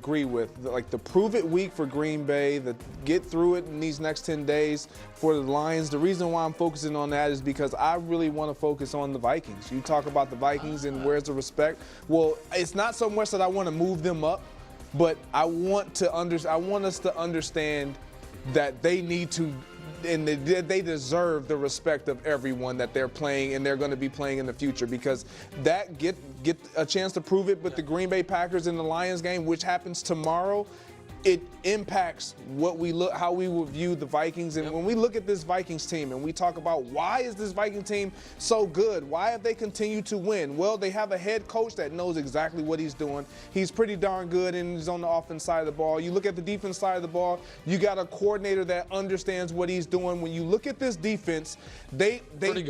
agree with. Like the prove it week for Green Bay, the get through it in these next 10 days for the Lions. The reason why I'm focusing on that is because I really want to focus on the Vikings. You talk about the Vikings and where's the respect. Well, it's not so much that I want to move them up, but I want us to understand that they need to, and they deserve the respect of everyone that they're playing and they're going to be playing in the future, because that get a chance to prove it. But the Green Bay Packers and the Lions game, which happens tomorrow, it impacts how we will view the Vikings. And when we look at this Vikings team and we talk about why is this Viking team so good? Why have they continued to win? Well, they have a head coach that knows exactly what he's doing. He's pretty darn good and he's on the offense side of the ball. You look at the defense side of the ball, you got a coordinator that understands what he's doing. When you look at this defense, they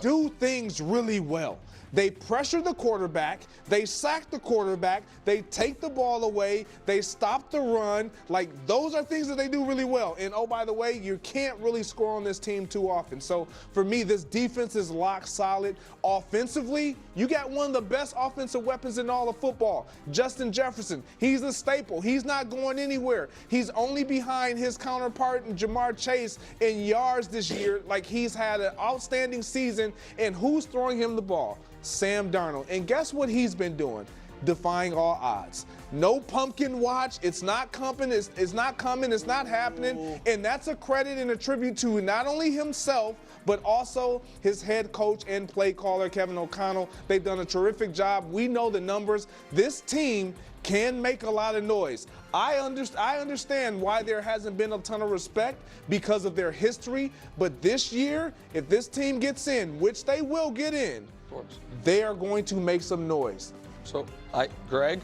do things really well. They pressure the quarterback, they sack the quarterback, they take the ball away, they stop the run. Like, those are things that they do really well. And, oh, by the way, you can't really score on this team too often. So, for me, this defense is lock solid. Offensively, you got one of the best offensive weapons in all of football. Justin Jefferson, he's a staple. He's not going anywhere. He's only behind his counterpart, Jamar Chase, in yards this year. Like, he's had an outstanding season. And who's throwing him the ball? Sam Darnold. And guess what he's been doing? Defying all odds. No pumpkin watch. It's not coming. It's not coming. It's not happening. Ooh. And that's a credit and a tribute to not only himself, but also his head coach and play caller, Kevin O'Connell. They've done a terrific job. We know the numbers. This team can make a lot of noise. I understand why there hasn't been a ton of respect because of their history. But this year, if this team gets in, which they will get in, they are going to make some noise. So, Greg,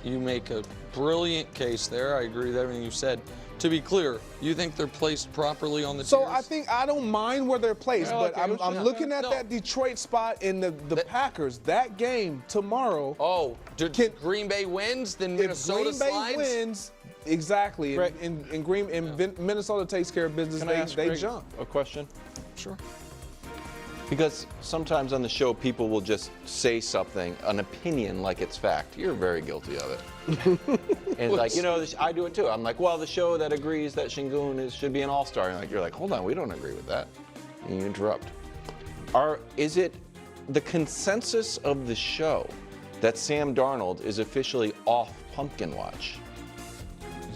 you make a brilliant case there. I agree with everything you said. To be clear, you think they're placed properly on the So tiers? I don't mind where they're placed, but I'm looking at that Detroit spot in the Packers. That game tomorrow. Oh, Green Bay wins, then Minnesota Green Bay slides? wins, exactly. Greg, Minnesota takes care of business. Can I ask they Greg jump. a question? Sure. Because sometimes on the show, people will just say something, an opinion, like it's fact. You're very guilty of it. And it's like, I do it too. I'm like, well, the show that agrees that Şengün should be an all-star. And you're like, hold on, we don't agree with that. And you interrupt. Is it the consensus of the show that Sam Darnold is officially off Pumpkin Watch?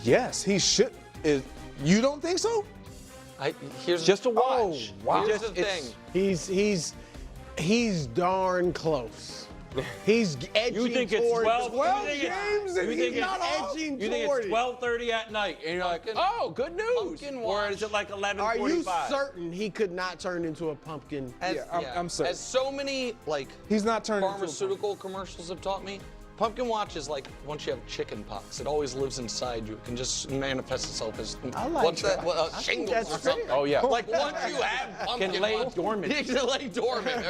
Yes, he should. You don't think so? Here's just a watch. Oh, wow. Here's the thing. He's darn close. He's edging You think it's towards 12 games and he's not edging You think toward it's it. 12:30 at night, and you're like, oh, good news. Pumpkin Or is it like 11:45? Are you certain he could not turn into a pumpkin? I'm certain. As so many he's not turning pharmaceutical commercials have taught me, Pumpkin Watch is like once you have chicken pox. It always lives inside you. It can just manifest itself as shingles or something. Oh, yeah. Like once you have pumpkin Can lay watch, dormant. It can lay dormant.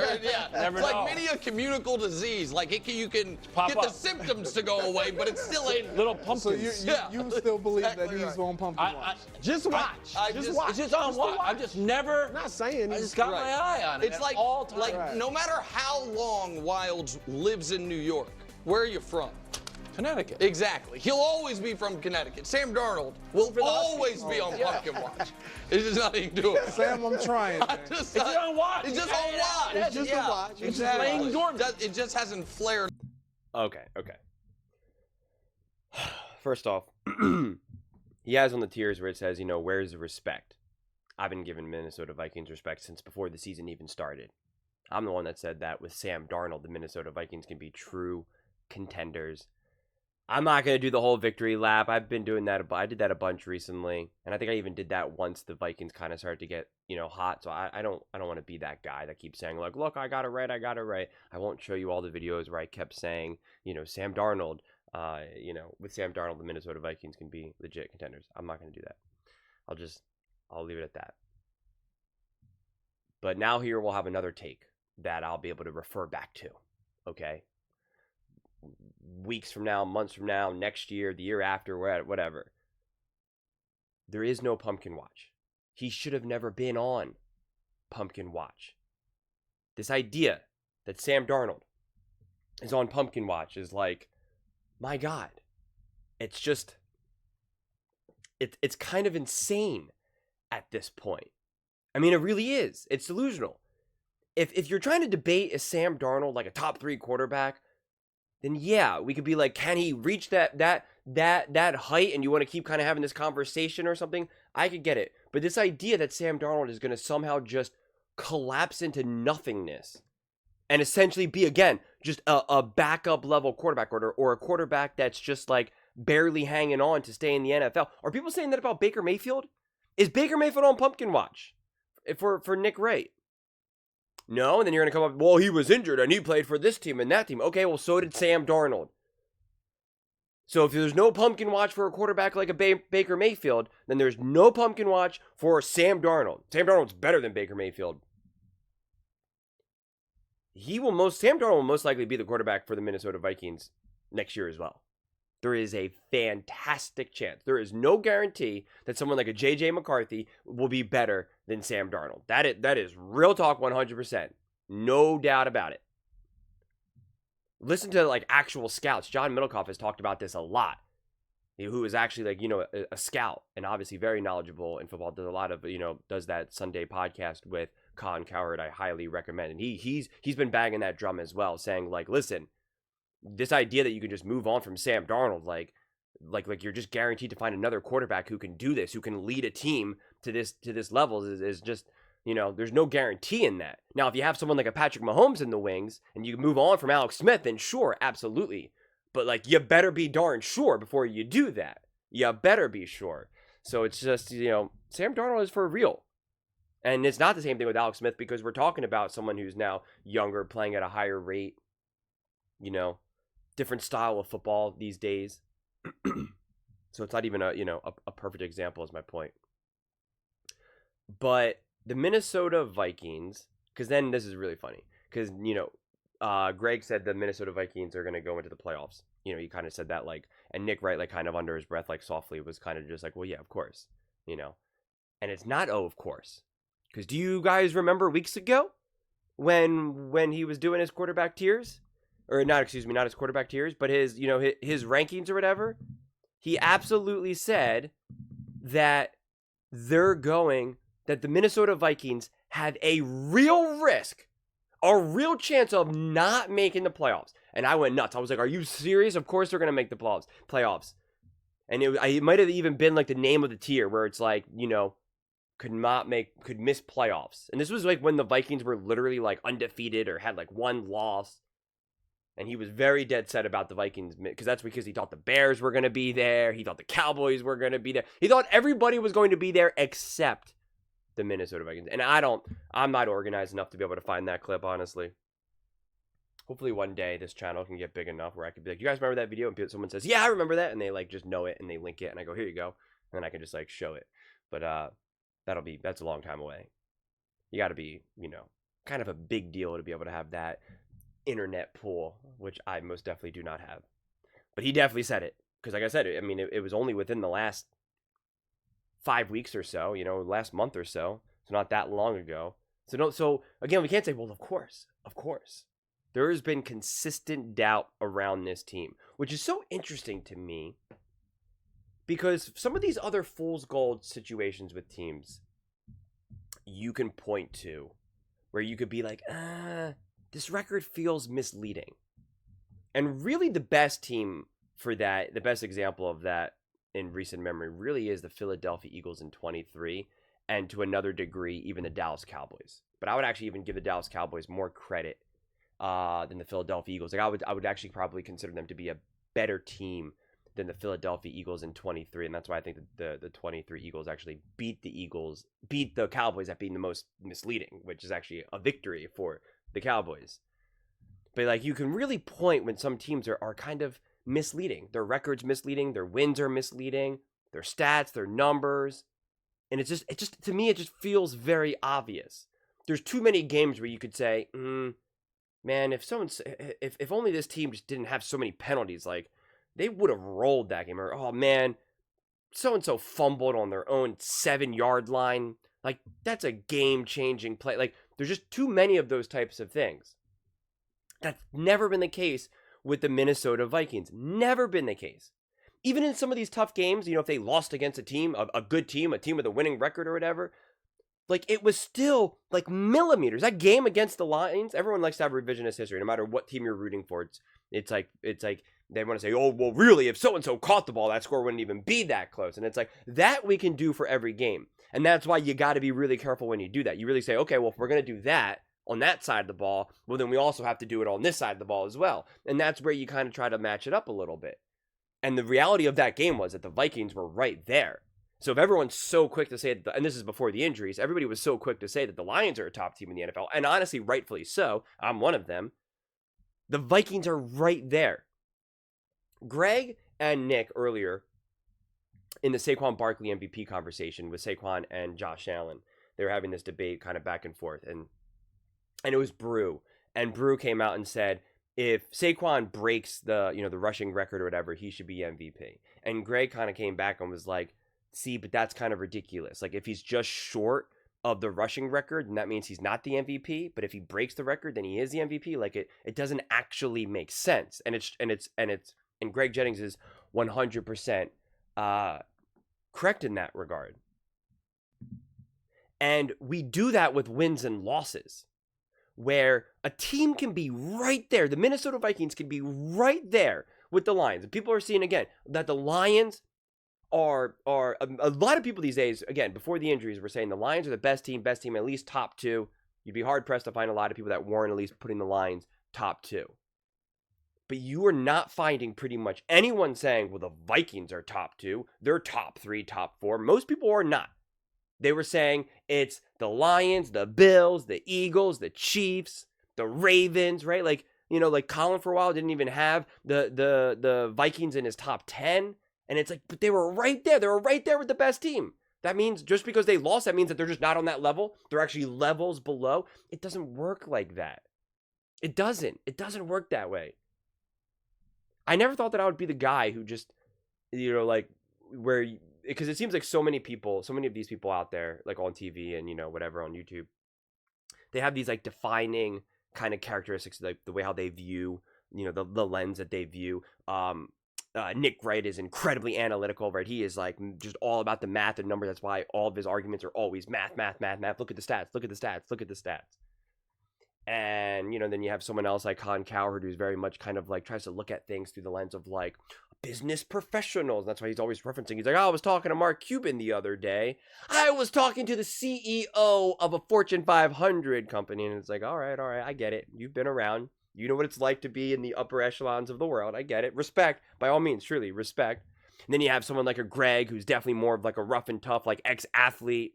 Never it's know. like many a communicable disease. Like you can Pop get up. the symptoms to go away, but it's still in. Little So pumpkins. you still believe Exactly that he's right. on Pumpkin Watch? Just watch. Just watch. It's just on watch. I've just never. I'm not saying I he's just got my eye on it. It's at like all times. no matter how long Wilds lives in New York, where are you from? Connecticut. Exactly. He'll always be from Connecticut. Sam Darnold will always be on Pumpkin Watch. It's just nothing to do with it. Sam, I'm trying. It's on watch. It's just on watch. It's just a watch. It's just laying dormant. It just hasn't flared. Okay. First off, he has on the tiers where it says, where's the respect? I've been giving Minnesota Vikings respect since before the season even started. I'm the one that said that with Sam Darnold, the Minnesota Vikings can be true contenders. I'm not going to do the whole victory lap. I've been doing that. I did that a bunch recently. And I think I even did that once the Vikings kind of started to get, hot. So I don't want to be that guy that keeps saying, like, look, I got it right. I won't show you all the videos where I kept saying, Sam Darnold, with Sam Darnold, the Minnesota Vikings can be legit contenders. I'm not going to do that. I'll leave it at that. But now here we'll have another take that I'll be able to refer back to. Okay? Weeks from now, months from now, next year, the year after, whatever. There is no Pumpkin Watch. He should have never been on Pumpkin Watch. This idea that Sam Darnold is on Pumpkin Watch is like, my God, it's just, it's kind of insane at this point. I mean, it really is. It's delusional. If you're trying to debate is Sam Darnold like a top 3 quarterback, then yeah, we could be like, can he reach that height? And you want to keep kind of having this conversation or something? I could get it. But this idea that Sam Darnold is going to somehow just collapse into nothingness and essentially be, again, just a backup level quarterback or a quarterback that's just like barely hanging on to stay in the NFL. Are people saying that about Baker Mayfield? Is Baker Mayfield on pumpkin watch for Nick Wright? No, and then you're going to come up, well, he was injured and he played for this team and that team. Okay, well, so did Sam Darnold. So if there's no pumpkin watch for a quarterback like a Baker Mayfield, then there's no pumpkin watch for Sam Darnold. Sam Darnold's better than Baker Mayfield. Sam Darnold will most likely be the quarterback for the Minnesota Vikings next year as well. There is a fantastic chance. There is no guarantee that someone like a J.J. McCarthy will be better than Sam Darnold. That is real talk 100%. No doubt about it. Listen to like actual scouts. John Middlecoff has talked about this a lot. Who is actually like, a scout and obviously very knowledgeable in football. Does a lot of, does that Sunday podcast with Colin Cowherd. I highly recommend. And he's been banging that drum as well, saying like, listen, this idea that you can just move on from Sam Darnold, like you're just guaranteed to find another quarterback who can do this, who can lead a team to this level is just, there's no guarantee in that. Now, if you have someone like a Patrick Mahomes in the wings and you move on from Alex Smith, then sure, absolutely. But like, you better be darn sure before you do that. You better be sure. So it's just, Sam Darnold is for real. And it's not the same thing with Alex Smith because we're talking about someone who's now younger, playing at a higher rate, different style of football these days. So it's not even a perfect example is my point. But the Minnesota Vikings, because then this is really funny, because, Greg said the Minnesota Vikings are going to go into the playoffs. He kind of said that and Nick Wright, kind of under his breath, softly was kind of just like, well, yeah, of course, and it's not, of course, because do you guys remember weeks ago when he was doing his quarterback tiers? Or not his quarterback tiers, but his rankings or whatever. He absolutely said that that the Minnesota Vikings have a real risk, a real chance of not making the playoffs. And I went nuts. I was like, are you serious? Of course they're going to make the playoffs. And it might have even been like the name of the tier where it's like, could miss playoffs. And this was like when the Vikings were literally like undefeated or had like one loss. And he was very dead set about the Vikings because he thought the Bears were going to be there. He thought the Cowboys were going to be there. He thought everybody was going to be there except the Minnesota Vikings. And I'm not organized enough to be able to find that clip, honestly. Hopefully one day this channel can get big enough where I could be like, you guys remember that video? And someone says, yeah, I remember that. And they just know it and they link it. And I go, here you go. And then I can just show it. But that's a long time away. You got to be, kind of a big deal to be able to have that internet pool, which I most definitely do not have. But he definitely said it because, like I said, it was only within the last 5 weeks or so, last month or so. So not that long ago. So again, we can't say, well, of course. There has been consistent doubt around this team, which is so interesting to me because some of these other fool's gold situations with teams you can point to where you could be like, this record feels misleading. And really the best team for that, the best example of that in recent memory really is the Philadelphia Eagles in 23 and to another degree, even the Dallas Cowboys. But I would actually even give the Dallas Cowboys more credit than the Philadelphia Eagles. I would actually probably consider them to be a better team than the Philadelphia Eagles in 23. And that's why I think the 23 Eagles actually beat the Cowboys at being the most misleading, which is actually a victory for the Cowboys. But you can really point when some teams are kind of misleading. Their record's misleading, their wins are misleading, their stats, their numbers. And it just to me, it just feels very obvious. There's too many games where you could say, man, if only this team just didn't have so many penalties, they would have rolled that game. Or, oh man, so-and-so fumbled on their own 7-yard line. That's a game-changing play. There's just too many of those types of things. That's never been the case with the Minnesota Vikings. Never been the case. even in some of these tough games, if they lost against a team, a good team, a team with a winning record or whatever, like, it was still, like, millimeters. That game against the Lions, everyone likes to have revisionist history, no matter what team you're rooting for. It's like, they want to say, oh, well, really, if so-and-so caught the ball, that score wouldn't even be that close. And it's like, that we can do for every game. And that's why you got to be really careful when you do that. You really say, okay, well, if we're going to do that on that side of the ball, well, then we also have to do it on this side of the ball as well. And that's where you kind of try to match it up a little bit. And the reality of that game was that the Vikings were right there. So if everyone's so quick to say that, and this is before the injuries, everybody was so quick to say that the Lions are a top team in the NFL, and honestly, rightfully so. I'm one of them. The Vikings are right there. Greg and Nick earlier in the Saquon Barkley MVP conversation with Saquon and Josh Allen, they were having this debate kind of back and forth, and it was Brew, and Brew came out and said, if Saquon breaks the rushing record or whatever, he should be MVP. And Greg kind of came back and was like, see, but that's kind of ridiculous. Like, if he's just short of the rushing record, then that means he's not the MVP. But if he breaks the record, then he is the MVP. Like, it doesn't actually make sense. And Greg Jennings is 100% correct in that regard. And we do that with wins and losses, where a team can be right there. The Minnesota Vikings can be right there with the Lions. And people are seeing again that the Lions are a lot of people these days, again, before the injuries, were saying the Lions are the best team, at least top 2. You'd be hard-pressed to find a lot of people that weren't at least putting the Lions top 2. But you are not finding pretty much anyone saying, well, the Vikings are top 2. They're top 3, top 4. Most people are not. They were saying it's the Lions, the Bills, the Eagles, the Chiefs, the Ravens, right? Like Colin for a while didn't even have the Vikings in his top 10. And it's like, but they were right there. They were right there with the best team. That means just because they lost, that means that they're just not on that level. They're actually levels below. It doesn't work like that. It doesn't. It doesn't work that way. I never thought that I would be the guy who just, because it seems like so many of these people out there, like on TV and, whatever on YouTube, they have these like defining kind of characteristics, like the way how they view, the lens that they view. Nick Wright is incredibly analytical, right? He is like just all about the math and numbers. That's why all of his arguments are always math. Look at the stats. And, then you have someone else like Colin Cowherd, who's very much kind of like tries to look at things through the lens of like business professionals. That's why he's always referencing. He's like, I was talking to Mark Cuban the other day. I was talking to the CEO of a Fortune 500 company. And it's like, all right, I get it. You've been around. You know what it's like to be in the upper echelons of the world. I get it. Respect, by all means, truly, respect. And then you have someone like a Greg, who's definitely more of like a rough and tough, like ex-athlete,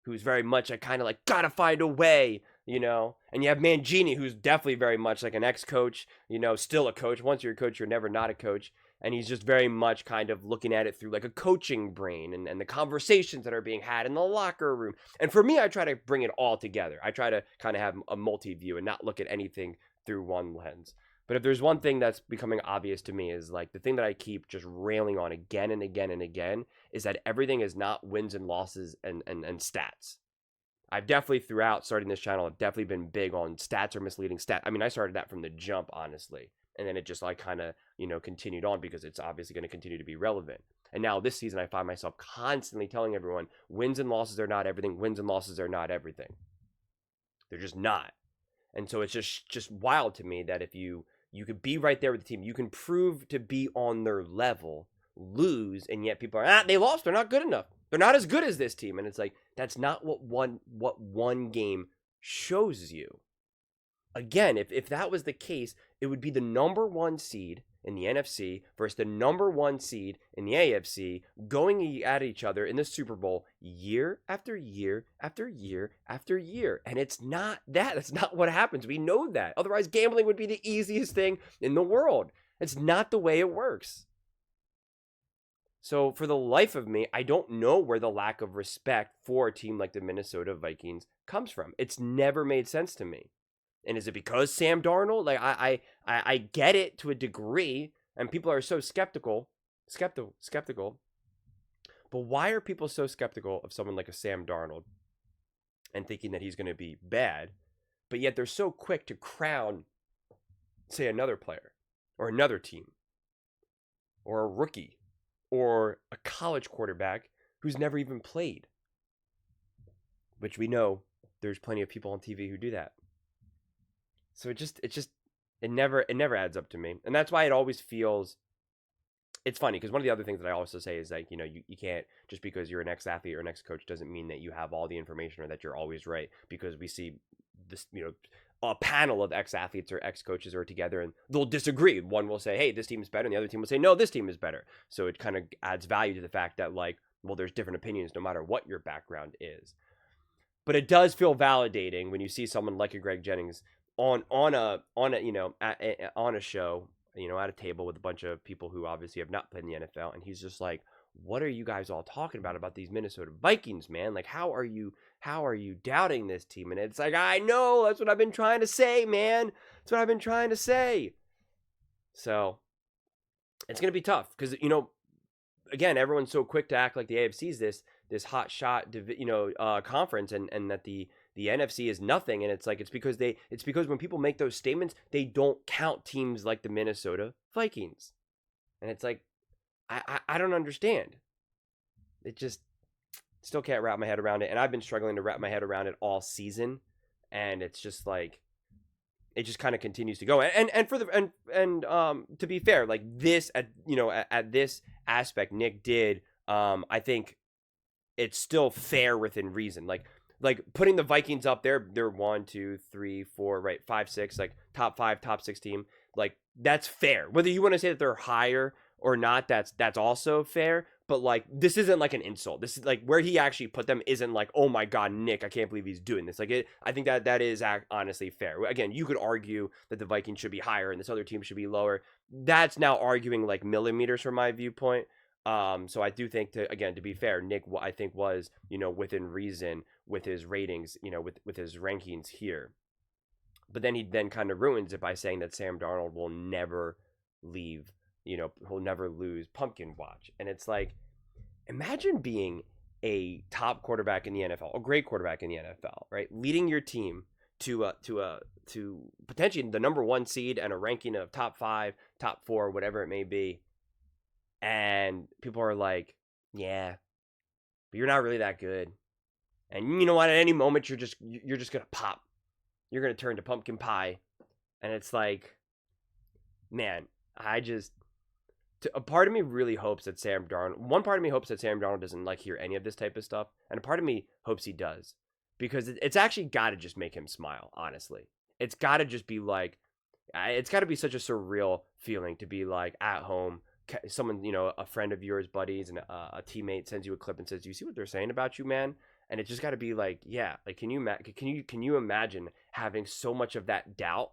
who's very much a kind of like, gotta find a way, And you have Mangini, who's definitely very much like an ex-coach, still a coach. Once you're a coach, you're never not a coach. And he's just very much kind of looking at it through like a coaching brain and the conversations that are being had in the locker room. And for me, I try to bring it all together. I try to kind of have a multi-view and not look at anything through one lens. But if there's one thing that's becoming obvious to me, is like the thing that I keep just railing on again and again and again is that everything is not wins and losses and stats. I've definitely throughout starting this channel, I've definitely been big on stats or misleading stats. I mean, I started that from the jump, honestly. And then it just like kind of, continued on because it's obviously going to continue to be relevant. And now this season, I find myself constantly telling everyone wins and losses are not everything. Wins and losses are not everything. They're just not. And so it's just wild to me that if you could be right there with the team, you can prove to be on their level, lose, and yet people are, they lost, they're not good enough. They're not as good as this team. And it's like, that's not what one game shows you. Again, if that was the case, it would be the number 1 seed in the NFC versus the number 1 seed in the AFC going at each other in the Super Bowl year after year after year after year. And it's not that. That's not what happens. We know that. Otherwise, gambling would be the easiest thing in the world. It's not the way it works. So for the life of me, I don't know where the lack of respect for a team like the Minnesota Vikings comes from. It's never made sense to me. And is it because Sam Darnold? Like I get it to a degree, and people are so skeptical. But why are people so skeptical of someone like a Sam Darnold and thinking that he's going to be bad, but yet they're so quick to crown, say, another player or another team or a rookie or a college quarterback who's never even played. Which we know there's plenty of people on TV who do that. So it never adds up to me. And that's why it always feels, it's funny because one of the other things that I also say is like, you can't, just because you're an ex-athlete or an ex-coach doesn't mean that you have all the information or that you're always right, because we see this, a panel of ex-athletes or ex-coaches are together and they'll disagree. One will say, hey, this team is better, and the other team will say, no, this team is better. So it kind of adds value to the fact that, like, well, there's different opinions no matter what your background is. But it does feel validating when you see someone like a Greg Jennings on a show, at a table with a bunch of people who obviously have not played in the NFL, and he's just like, what are you guys all talking about these Minnesota Vikings, man? Like, how are you doubting this team? And it's like, I know, that's what I've been trying to say, man. That's what I've been trying to say. So it's going to be tough because, again, everyone's so quick to act like the AFC is this hot shot, conference, and that the NFC is nothing. And it's like, it's because when people make those statements, they don't count teams like the Minnesota Vikings. And it's like, I don't understand. It just still can't wrap my head around it. And I've been struggling to wrap my head around it all season. And it's just like, it just kind of continues to go. And to be fair, like this, at this aspect, Nick did, I think it's still fair within reason. Like putting the Vikings up there, they're 1, 2, 3, 4, right, 5, 6, like top 5, top 6 team. Like that's fair. Whether you want to say that they're higher or not, that's also fair. But like, this isn't like an insult. This is like where he actually put them isn't like, oh my God, Nick, I can't believe he's doing this. Like I think that is honestly fair. Again, you could argue that the Vikings should be higher and this other team should be lower. That's now arguing like millimeters from my viewpoint. So I do think to be fair, Nick, I think was, within reason with his ratings, with his rankings here. But then he kind of ruins it by saying that Sam Darnold will never leave, he'll never lose Pumpkin Watch. And it's like, imagine being a top quarterback in the NFL, a great quarterback in the NFL, right? Leading your team to potentially the number 1 seed and a ranking of top 5, top 4, whatever it may be. And people are like, yeah, but you're not really that good. And you know what? At any moment, you're just going to pop. You're going to turn to pumpkin pie. And it's like, man, a part of me really hopes that one part of me hopes that Sam Darnold doesn't like hear any of this type of stuff. And a part of me hopes he does. Because it's actually got to just make him smile, honestly. It's got to just be like, it's got to be such a surreal feeling to be like at home. Someone, a friend of yours, buddies, and a teammate sends you a clip and says, "Do you see what they're saying about you, man?" And it just got to be like, yeah, like can you imagine having so much of that doubt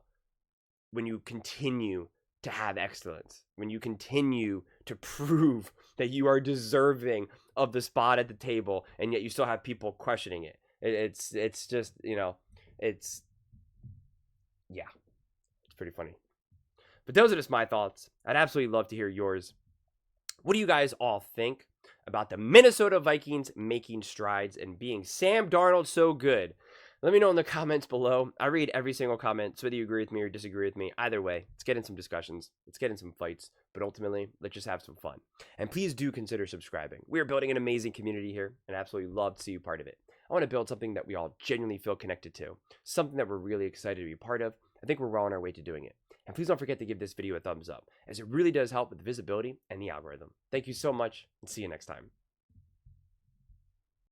when you continue to have excellence, when you continue to prove that you are deserving of the spot at the table, and yet you still have people questioning it. It's just, it's pretty funny. But those are just my thoughts. I'd absolutely love to hear yours. What do you guys all think about the Minnesota Vikings making strides and being Sam Darnold so good? Let me know in the comments below. I read every single comment, so whether you agree with me or disagree with me, either way, let's get in some discussions. Let's get in some fights. But ultimately, let's just have some fun. And please do consider subscribing. We are building an amazing community here, and I absolutely love to see you part of it. I want to build something that we all genuinely feel connected to, something that we're really excited to be part of. I think we're well on our way to doing it. And please don't forget to give this video a thumbs up, as it really does help with the visibility and the algorithm. Thank you so much, and see you next time.